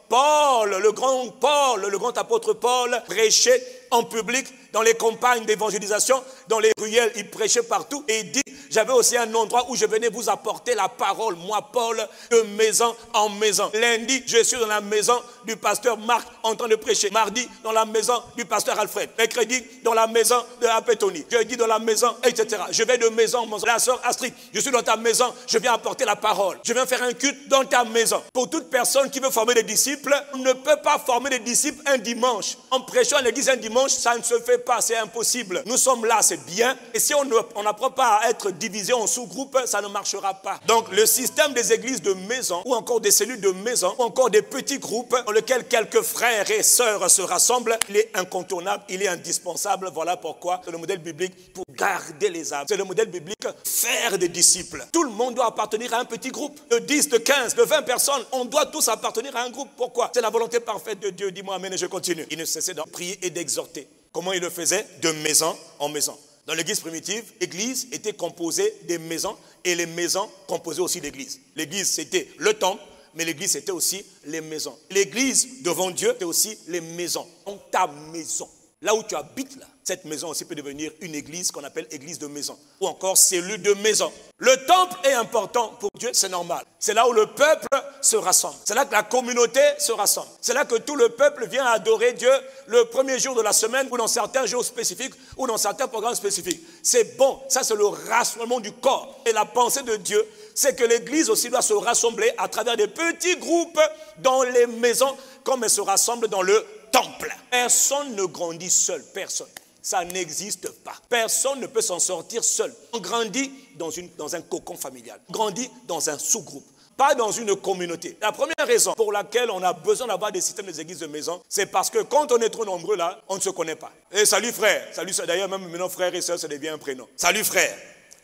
Paul, le grand apôtre Paul, prêchait en public, dans les campagnes d'évangélisation, dans les ruelles, il prêchait partout. Et il dit, j'avais aussi un endroit où je venais vous apporter la parole, moi Paul, de maison en maison. Lundi, je suis dans la maison du pasteur Marc en train de prêcher. Mardi, dans la maison du pasteur Alfred. Mercredi, dans la maison de Apetoni. Jeudi, dans la maison, etc. Je vais de maison en maison. La sœur Astrid, je suis dans ta maison, je viens apporter la parole. Je viens faire un culte dans ta maison. Pour toute personne qui veut former des disciples, on ne peut pas former des disciples un dimanche. En prêchant à l'église un dimanche, ça ne se fait pas, c'est impossible. Nous sommes là, c'est bien. Et si on n'apprend pas à être divisé en sous-groupes, ça ne marchera pas. Donc le système des églises de maison, ou encore des cellules de maison, ou encore des petits groupes dans lesquels quelques frères et sœurs se rassemblent, il est incontournable, il est indispensable. Voilà pourquoi c'est le modèle biblique pour garder les âmes. C'est le modèle biblique faire des disciples. Tout le monde doit appartenir à un petit groupe. De 10, de 15, de 20 personnes, on doit tous appartenir à un groupe. Pourquoi? C'est la volonté parfaite de Dieu. Dis-moi amen et je continue. Il ne cessait de prier et d'exhorter. Comment il le faisait? De maison en maison. Dans l'église primitive, l'église était composée des maisons et les maisons composaient aussi l'église. L'église, c'était le temple, mais l'église, c'était aussi les maisons. L'église devant Dieu, c'était aussi les maisons. Donc ta maison, là où tu habites, là, cette maison aussi peut devenir une église qu'on appelle église de maison. Ou encore cellule de maison. Le temple est important pour Dieu, c'est normal. C'est là où le peuple se rassemble. C'est là que la communauté se rassemble. C'est là que tout le peuple vient adorer Dieu le premier jour de la semaine ou dans certains jours spécifiques ou dans certains programmes spécifiques. C'est bon, ça c'est le rassemblement du corps. Et la pensée de Dieu, c'est que l'église aussi doit se rassembler à travers des petits groupes dans les maisons comme elle se rassemble dans le temple. Personne ne grandit seul, personne. Ça n'existe pas. Personne ne peut s'en sortir seul. On grandit dans un cocon familial. On grandit dans un sous-groupe. Pas dans une communauté. La première raison pour laquelle on a besoin d'avoir des systèmes des églises de maison, c'est parce que quand on est trop nombreux là, on ne se connaît pas. Et salut frère, salut soeur. D'ailleurs même maintenant frère et soeur, ça devient un prénom. Salut frère.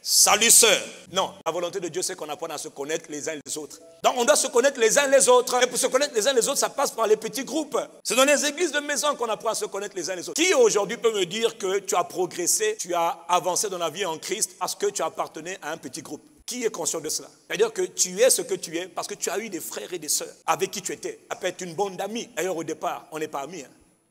Salut sœur. Non, la volonté de Dieu, c'est qu'on apprenne à se connaître les uns les autres. Donc on doit se connaître les uns les autres. Et pour se connaître les uns les autres, ça passe par les petits groupes. C'est dans les églises de maison qu'on apprend à se connaître les uns les autres. Qui aujourd'hui peut me dire que tu as progressé, tu as avancé dans la vie en Christ parce que tu appartenais à un petit groupe? Qui est conscient de cela? C'est-à-dire que tu es ce que tu es parce que tu as eu des frères et des sœurs avec qui tu étais. Ça peut être une bande d'amis. D'ailleurs au départ, on n'est pas amis.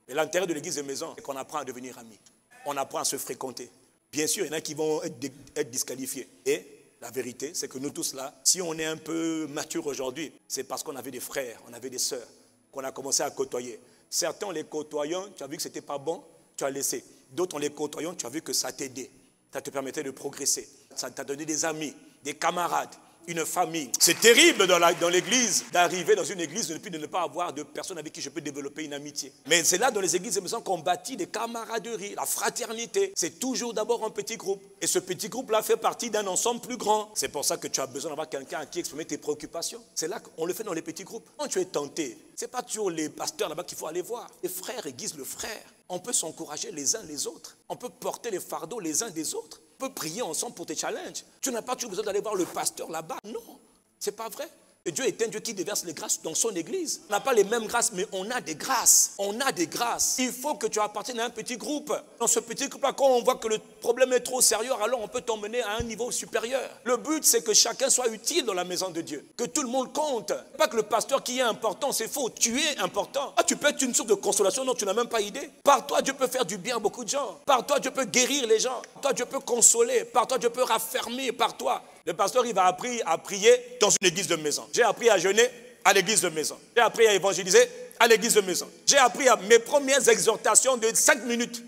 Mais l'intérêt de l'église de maison, c'est qu'on apprend à devenir amis. On apprend à se fréquenter. Bien sûr, il y en a qui vont être disqualifiés. Et la vérité, c'est que nous tous là, si on est un peu mature aujourd'hui, c'est parce qu'on avait des frères, on avait des sœurs, qu'on a commencé à côtoyer. Certains, en les côtoyant, tu as vu que ce n'était pas bon, tu as laissé. D'autres, en les côtoyant, tu as vu que ça t'aidait. Ça te permettait de progresser. Ça t'a donné des amis, des camarades, une famille. C'est terrible dans l'église d'arriver dans une église et puis de ne pas avoir de personnes avec qui je peux développer une amitié. Mais c'est là dans les églises de maison qu'on bâtit des camaraderies, la fraternité. C'est toujours d'abord un petit groupe. Et ce petit groupe-là fait partie d'un ensemble plus grand. C'est pour ça que tu as besoin d'avoir quelqu'un à qui exprimer tes préoccupations. C'est là qu'on le fait dans les petits groupes. Quand tu es tenté, ce n'est pas toujours les pasteurs là-bas qu'il faut aller voir. Les frères aiguisent le frère. On peut s'encourager les uns les autres. On peut porter les fardeaux les uns des autres. On peut prier ensemble pour tes challenges. Tu n'as pas toujours besoin d'aller voir le pasteur là-bas. Non, ce n'est pas vrai. Et Dieu est un Dieu qui déverse les grâces dans son église. On n'a pas les mêmes grâces, mais on a des grâces. On a des grâces. Il faut que tu appartiennes à un petit groupe. Dans ce petit groupe-là, quand on voit que le problème est trop sérieux, alors on peut t'emmener à un niveau supérieur. Le but, c'est que chacun soit utile dans la maison de Dieu. Que tout le monde compte. Pas que le pasteur qui est important, c'est faux. Tu es important. Ah, tu peux être une source de consolation dont tu n'as même pas idée. Par toi, Dieu peut faire du bien à beaucoup de gens. Par toi, Dieu peut guérir les gens. Par toi, Dieu peut consoler. Par toi, Dieu peut raffermir. Par toi. Le pasteur, il va apprendre à prier dans une église de maison. J'ai appris à jeûner à l'église de maison. J'ai appris à évangéliser à l'église de maison. J'ai appris à mes premières exhortations de 5 minutes.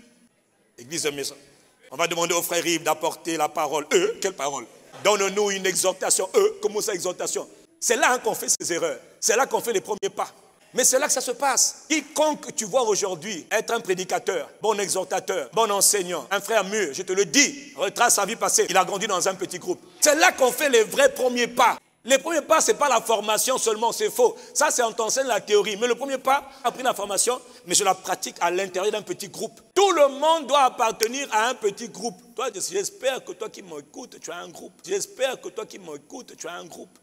Église de maison. On va demander aux frères Yves d'apporter la parole. Quelle parole? Donne-nous une exhortation. Comment ça, exhortation? C'est là qu'on fait ses erreurs. C'est là qu'on fait les premiers pas. Mais c'est là que ça se passe. Quiconque tu vois aujourd'hui être un prédicateur, bon exhortateur, bon enseignant, un frère mûr, je te le dis, retrace sa vie passée, il a grandi dans un petit groupe. C'est là qu'on fait les vrais premiers pas. Les premiers pas, ce n'est pas la formation seulement, c'est faux. Ça, c'est on t'enseigne la théorie. Mais le premier pas, appris la formation, mais je la pratique à l'intérieur d'un petit groupe. Tout le monde doit appartenir à un petit groupe. Toi, j'espère que toi qui m'écoutes, tu as un groupe. J'espère que toi qui m'écoutes, tu as un groupe.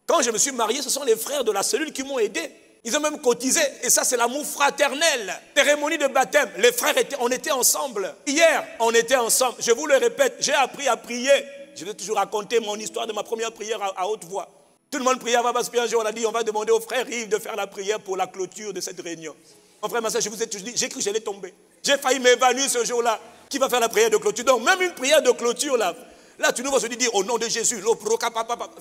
Quand je me suis marié, ce sont les frères de la cellule qui m'ont aidé. Ils ont même cotisé. Et ça, c'est l'amour fraternel. Cérémonie de baptême. Les frères, on était ensemble. Hier, on était ensemble. Je vous le répète, j'ai appris à prier. Je vais toujours raconter mon histoire de ma première prière à haute voix. Tout le monde priait avant parce qu'un jour on a dit on va demander au frère Yves de faire la prière pour la clôture de cette réunion. Mon frère, ma soeur, je vous ai toujours dit, j'ai cru que j'allais tomber. J'ai failli m'évanouir ce jour-là. Qui va faire la prière de clôture? Donc même une prière de clôture là, tu nous vas se dire au nom de Jésus,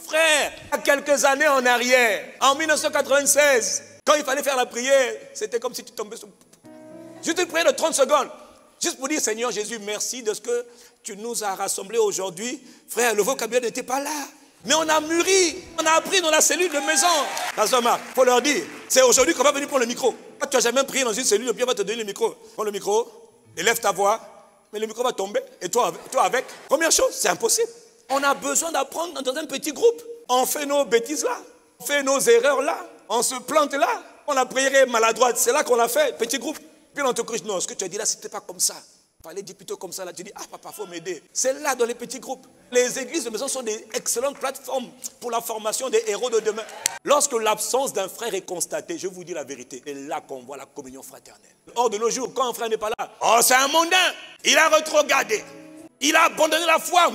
frère, il y a quelques années en arrière, en 1996, quand il fallait faire la prière, c'était comme si tu tombais sur... Juste une prière de 30 secondes. Juste pour dire, Seigneur Jésus, merci de ce que tu nous as rassemblés aujourd'hui. Frère, le vocabulaire n'était pas là. Mais on a mûri, on a appris dans la cellule de maison. Pasteur Marc, il faut leur dire, c'est aujourd'hui qu'on va venir prendre le micro. Quand tu n'as jamais prié dans une cellule, le Dieu va te donner le micro. Prends le micro, élève ta voix, mais le micro va tomber. Et toi avec. Première chose, c'est impossible. On a besoin d'apprendre dans un petit groupe. On fait nos bêtises là, on fait nos erreurs là, on se plante là. On a prié maladroite, c'est là qu'on l'a fait, petit groupe. Puis on te corrige, non, ce que tu as dit là, c'était pas comme ça. Il fallait dire plutôt comme ça, là, tu dis, ah papa, il faut m'aider. C'est là dans les petits groupes. Les églises de maison sont des excellentes plateformes pour la formation des héros de demain. Lorsque l'absence d'un frère est constatée, je vous dis la vérité, c'est là qu'on voit la communion fraternelle. Hors de nos jours, quand un frère n'est pas là, oh c'est un mondain, il a rétrogradé, il a abandonné la foi,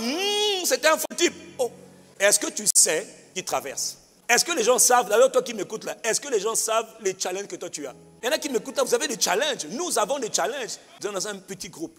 c'était un faux type. Oh. Est-ce que tu sais qui traverse? Est-ce que les gens savent, d'ailleurs toi qui m'écoutes là, est-ce que les gens savent les challenges que toi tu as? Il y en a qui m'écoutent là, vous avez des challenges, nous avons des challenges. Nous sommes dans un petit groupe,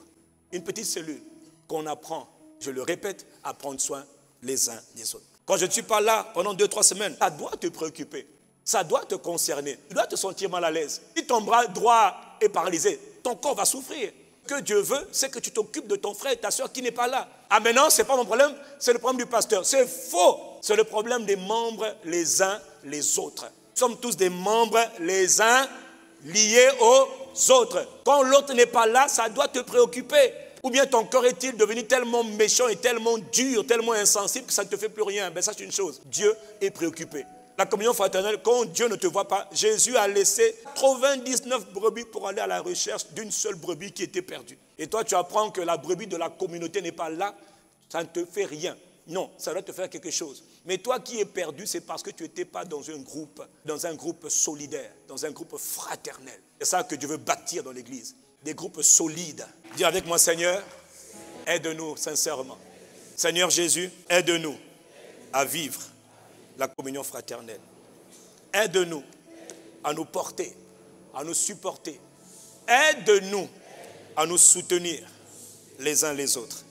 une petite cellule, qu'on apprend, je le répète, à prendre soin les uns des autres. Quand je ne suis pas là pendant 2-3 semaines, ça doit te préoccuper, ça doit te concerner, tu dois te sentir mal à l'aise. Si ton bras droit est paralysé, ton corps va souffrir. Ce que Dieu veut, c'est que tu t'occupes de ton frère et ta soeur qui n'est pas là. Ah mais non, ce n'est pas mon problème, c'est le problème du pasteur. C'est faux. C'est le problème des membres les uns les autres. Nous sommes tous des membres les uns liés aux autres. Quand l'autre n'est pas là, ça doit te préoccuper. Ou bien ton corps est-il devenu tellement méchant et tellement dur, tellement insensible que ça ne te fait plus rien. Ben ça c'est une chose, Dieu est préoccupé. La communion fraternelle, quand Dieu ne te voit pas, Jésus a laissé 99 brebis pour aller à la recherche d'une seule brebis qui était perdue. Et toi, tu apprends que la brebis de la communauté n'est pas là, ça ne te fait rien. Non, ça doit te faire quelque chose. Mais toi qui es perdu, c'est parce que tu n'étais pas dans un groupe solidaire, dans un groupe fraternel. C'est ça que Dieu veut bâtir dans l'église. Des groupes solides. Dis avec moi, Seigneur, aide-nous sincèrement. Seigneur Jésus, aide-nous à vivre la communion fraternelle. Aide-nous à nous porter, à nous supporter. Aide-nous à nous soutenir les uns les autres.